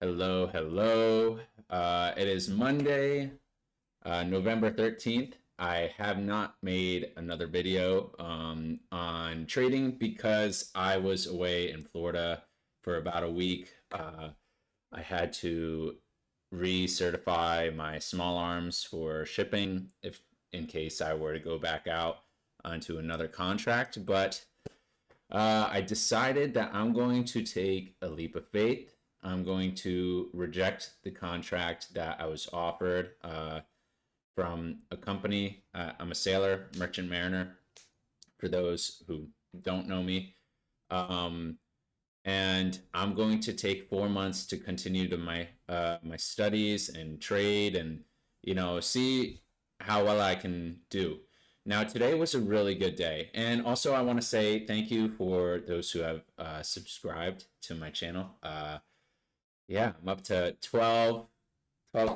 Hello, hello. It is Monday, November 13th. I have not made another video on trading because I was away in Florida for about a week. I had to recertify my small arms for shipping if in case I were to go back out onto another contract. But I decided that I'm going to take a leap of faith. I'm going to reject the contract that I was offered from a company. I'm a sailor, merchant mariner, for those who don't know me. Um, and I'm going to take 4 months to continue to my studies and trade and see how well I can do. Now today was a really good day, and also I want to say thank you for those who have subscribed to my channel. Yeah, I'm up to 12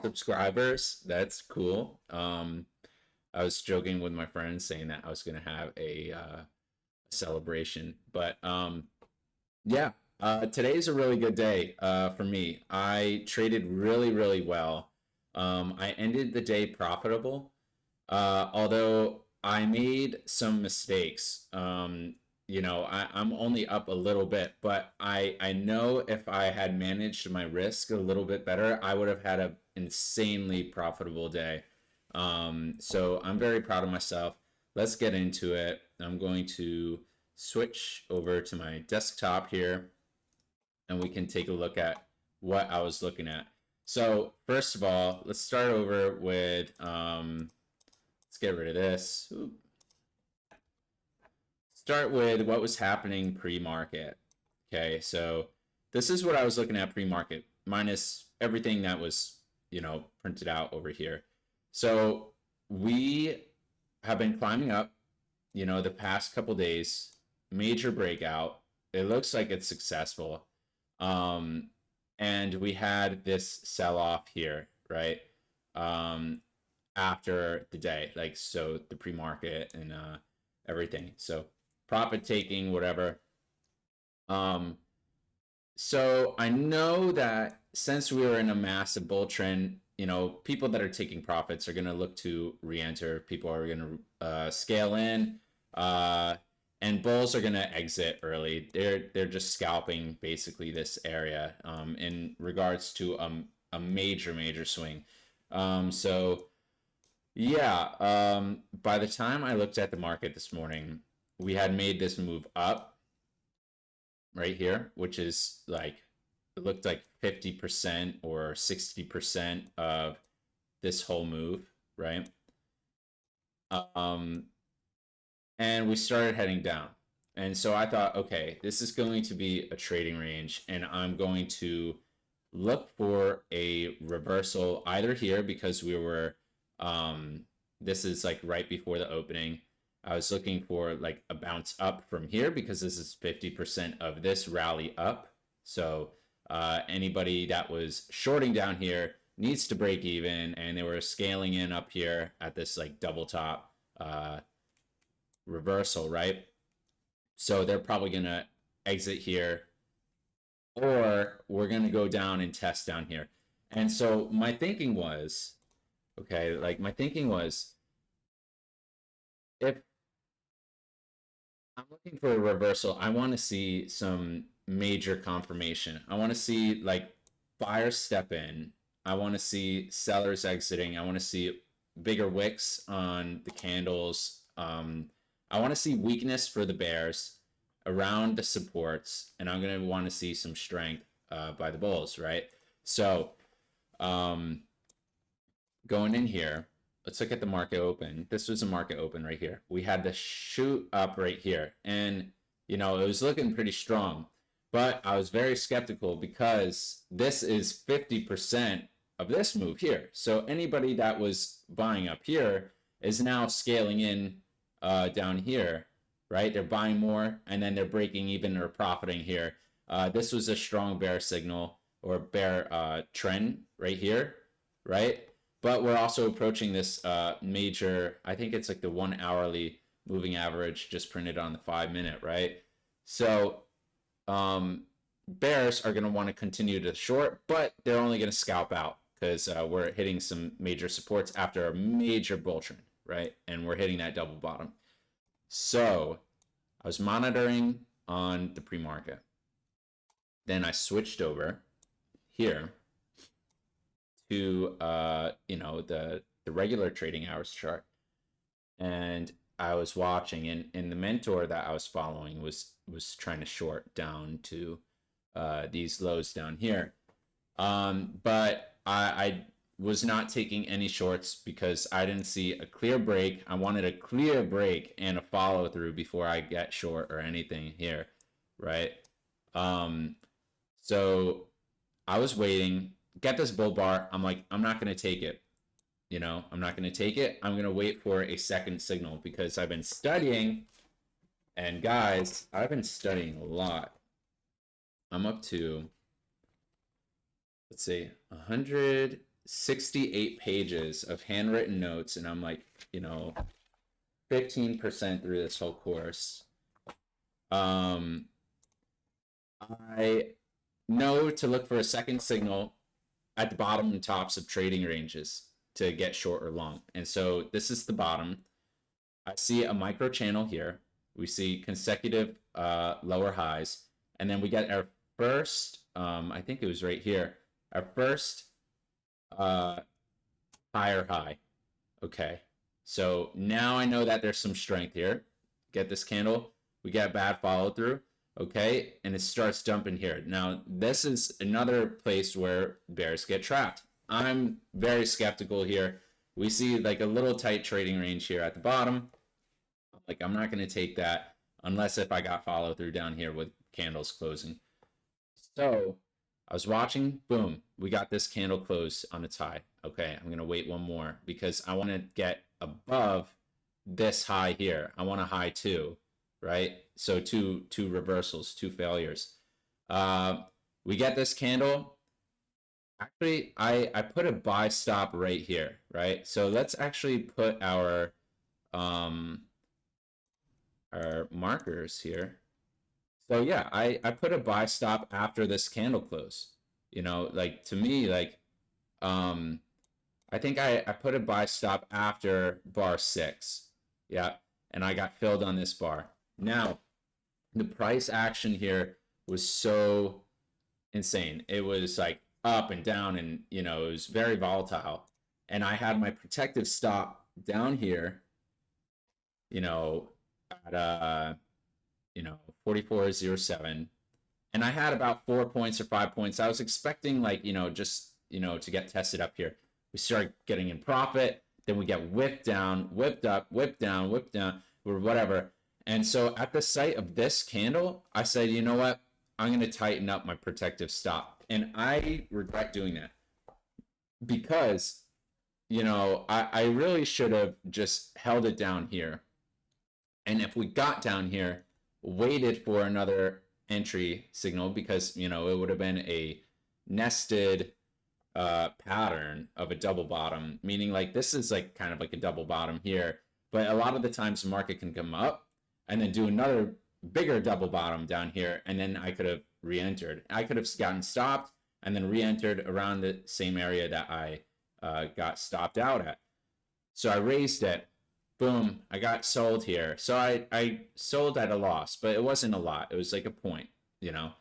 subscribers. That's cool. I was joking with my friends saying that I was gonna have a celebration, but yeah, today's a really good day for me. I traded really, really well. I ended the day profitable, although I made some mistakes. I'm only up a little bit, but I know if I had managed my risk a little bit better, I would have had an insanely profitable day. So I'm very proud of myself. Let's get into it. I'm going to switch over to my desktop here and we can take a look at what I was looking at. So first of all, let's start over with, let's get rid of this. Start with what was happening pre-market. Okay, so this is what I was looking at pre-market, minus everything that was, printed out over here. So we have been climbing up, the past couple days, major breakout. It looks like it's successful. Um, and we had this sell off here, right? Um, After the day, like so the pre-market and everything. So profit taking, whatever. Um, so I know that since we were in a massive bull trend, people that are taking profits are going to look to re-enter. People are going to scale in, uh, and bulls are going to exit early. They're just scalping basically this area in regards to a major swing. So yeah, by the time I looked at the market this morning, we had made this move up right here, which is like it looked like 50% or 60% of this whole move, right? Um, and we started heading down. And so I thought, okay, this is going to be a trading range, and I'm going to look for a reversal either here because we were, this is like right before the opening. I was looking for like a bounce up from here because this is 50% of this rally up. So anybody that was shorting down here needs to break even, and they were scaling in up here at this like double top reversal, right? So they're probably going to exit here, or we're going to go down and test down here. And so my thinking was, okay, like my thinking was, if I'm looking for a reversal, I want to see some major confirmation. I want to see like buyers step in. I want to see sellers exiting. I want to see bigger wicks on the candles. I want to see weakness for the bears around the supports, and I'm going to want to see some strength by the bulls, right? So um, going in here, let's look at the market open. This was a market open right here. We had the shoot up right here, and it was looking pretty strong. But I was very skeptical because this is 50% of this move here. So anybody that was buying up here is now scaling in down here, right? They're buying more and then they're breaking even or profiting here. This was a strong bear signal or bear trend right here, right? But we're also approaching this major, I think it's like the 1 hourly moving average just printed on the 5 minute, right? So bears are going to want to continue to short, but they're only going to scalp out because we're hitting some major supports after a major bull trend, right? And we're hitting that double bottom. So I was monitoring on the pre-market. Then I switched over here to the regular trading hours chart, and I was watching, and the mentor that I was following was trying to short down to these lows down here, but I was not taking any shorts because I didn't see a clear break. I wanted a clear break and a follow through before I get short or anything here, right? So I was waiting, get this bull bar. I'm like, I'm not going to take it. I'm not going to take it. I'm going to wait for a second signal because I've been studying. And guys, I've been studying a lot. I'm up to, let's see, 168 pages of handwritten notes. And I'm like, 15% through this whole course. I know to look for a second signal at the bottom and tops of trading ranges to get short or long. And so this is the bottom. I see a micro channel here. We see consecutive lower highs. And then we get our first, I think it was right here, our first higher high. Okay. So now I know that there's some strength here. Get this candle. We get a bad follow through. Okay. And it starts dumping here. Now, this is another place where bears get trapped. I'm very skeptical here. We see like a little tight trading range here at the bottom. Like, I'm not going to take that unless if I got follow through down here with candles closing. So I was watching, boom, we got this candle close on its high. Okay, I'm going to wait one more because I want to get above this high here. I want a high two, right? So two reversals, two failures. We get this candle. Actually, I put a buy stop right here, right? So let's actually put our markers here. So yeah, I put a buy stop after this candle close. Like to me, like I think I put a buy stop after bar 6. Yeah, and I got filled on this bar. Now, the price action here was so insane. It was like up and down, and it was very volatile. And I had my protective stop down here, at 44.07, and I had about 4 points or 5 points. I was expecting like just to get tested up here. We start getting in profit, then we get whipped down, whipped up, whipped down, or whatever. And so at the sight of this candle, I said, you know what? I'm going to tighten up my protective stop. And I regret doing that because, I really should have just held it down here. And if we got down here, waited for another entry signal, because, it would have been a nested pattern of a double bottom, meaning like this is like kind of like a double bottom here. But a lot of the times the market can come up and then do another bigger double bottom down here, and then I could have re-entered. I could have gotten stopped and then re-entered around the same area that I got stopped out at. So I raised it. Boom, I got sold here. So I sold at a loss, but it wasn't a lot. It was like a point, I'm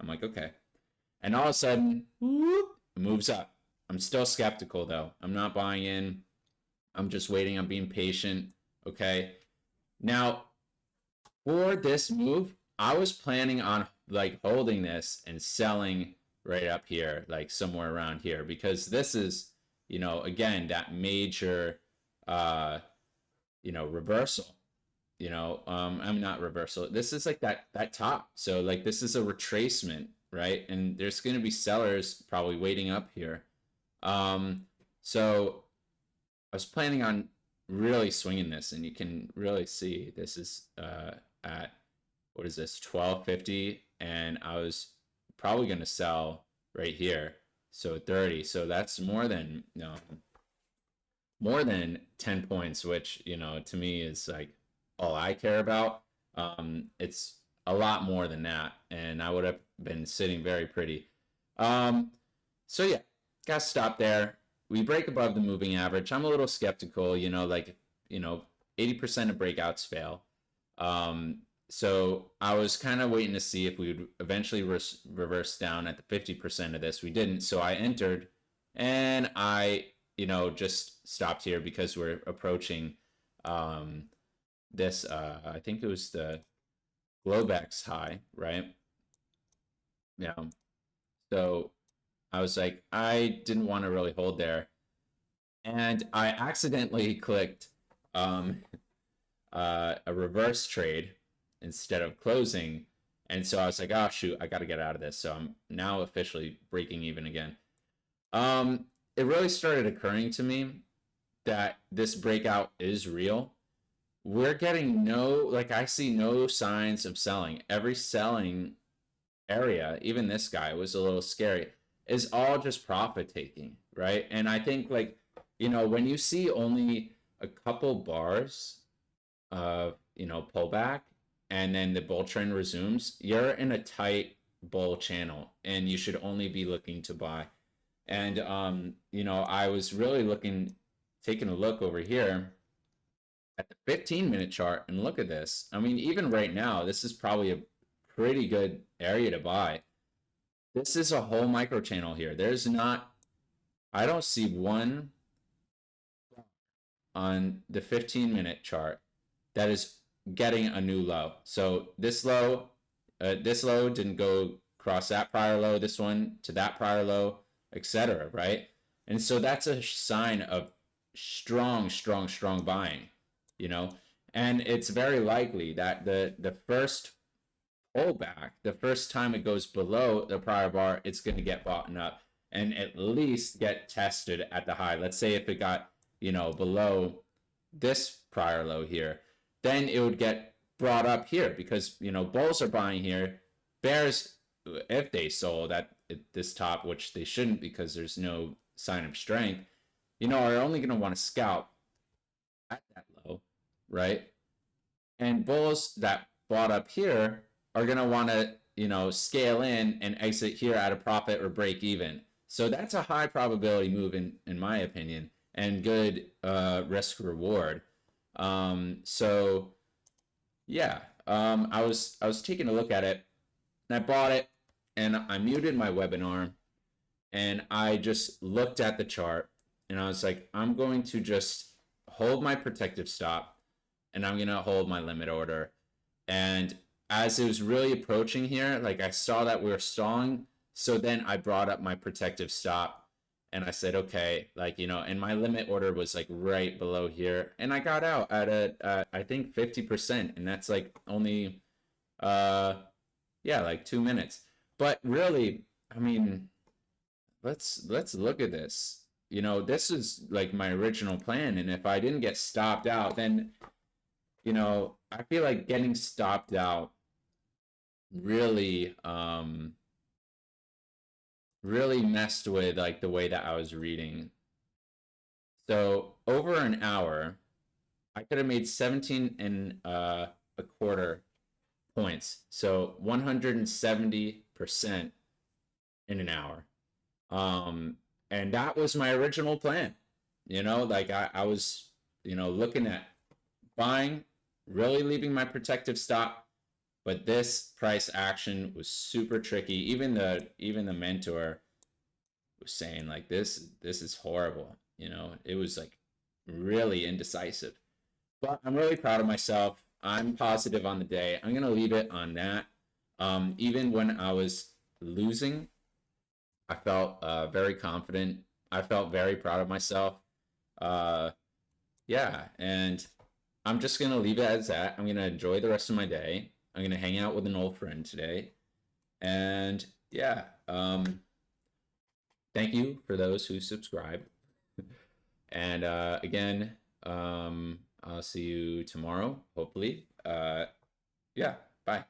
like, okay. And all of a sudden, whoop, it moves up. I'm still skeptical though. I'm not buying in. I'm just waiting. I'm being patient. Okay. Now, for this move, I was planning on like holding this and selling right up here, like somewhere around here, because this is, again, that major, reversal. I'm not reversal. This is like that top. So like this is a retracement, right? And there's going to be sellers probably waiting up here. So I was planning on really swinging this, and you can really see this is at, what is this, 12.50, and I was probably going to sell right here, so 30. So that's more than 10 points, which to me is like all I care about. It's a lot more than that, and I would have been sitting very pretty. Um, so yeah, got stopped there. We break above the moving average. I'm a little skeptical, like, 80% of breakouts fail. Um, so I was kind of waiting to see if we would eventually reverse down at the 50% of this. We didn't, so I entered, and I, just stopped here because we're approaching um, this. I think it was the Globex high, right? Yeah. So I was like, I didn't want to really hold there, and I accidentally clicked um, a reverse trade instead of closing. And so I was like, oh shoot, I got to get out of this. So I'm now officially breaking even again. It really started occurring to me that this breakout is real. We're getting I see no signs of selling. Every selling area, even this guy was a little scary, is all just profit taking, right? And I think, like, when you see only a couple bars of, pullback, and then the bull trend resumes, you're in a tight bull channel and you should only be looking to buy. And I was really taking a look over here at the 15-minute chart, and look at this. I mean, even right now, this is probably a pretty good area to buy. This is a whole micro channel here. I don't see one on the 15-minute chart that is getting a new low. So this low didn't go across that prior low, this one to that prior low, etc. Right? And so that's a sign of strong, strong, strong buying, and it's very likely that the first pullback, the first time it goes below the prior bar, it's going to get bought up and at least get tested at the high. Let's say if it got, below this prior low here, then it would get brought up here because, bulls are buying here. Bears, if they sold at this top, which they shouldn't because there's no sign of strength, are only going to want to scalp at that low, right? And bulls that bought up here are going to want to, scale in and exit here at a profit or break even. So that's a high probability move in my opinion, and good risk reward. So yeah, I was taking a look at it, and I bought it, and I muted my webinar, and I just looked at the chart, and I was like, I'm going to just hold my protective stop, and I'm going to hold my limit order. And as it was really approaching here, like, I saw that we were stalling. So then I brought up my protective stop, and I said, okay, like, and my limit order was like right below here. And I got out at I think 50%. And that's like only, like 2 minutes. But really, I mean, let's look at this. This is like my original plan. And if I didn't get stopped out, then, I feel like getting stopped out really really messed with like the way that I was reading. So over an hour, I could have made 17 and a quarter points. So 170% in an hour. And that was my original plan. Like I was, looking at buying, really leaving my protective stop. But this price action was super tricky. Even the mentor was saying like this is horrible. It was like really indecisive. But I'm really proud of myself. I'm positive on the day. I'm gonna leave it on that. Even when I was losing, I felt very confident. I felt very proud of myself. Uh, yeah, and I'm just gonna leave it as that. I'm gonna enjoy the rest of my day. I'm gonna hang out with an old friend today, and yeah, thank you for those who subscribe. And again, I'll see you tomorrow, hopefully. Yeah, bye.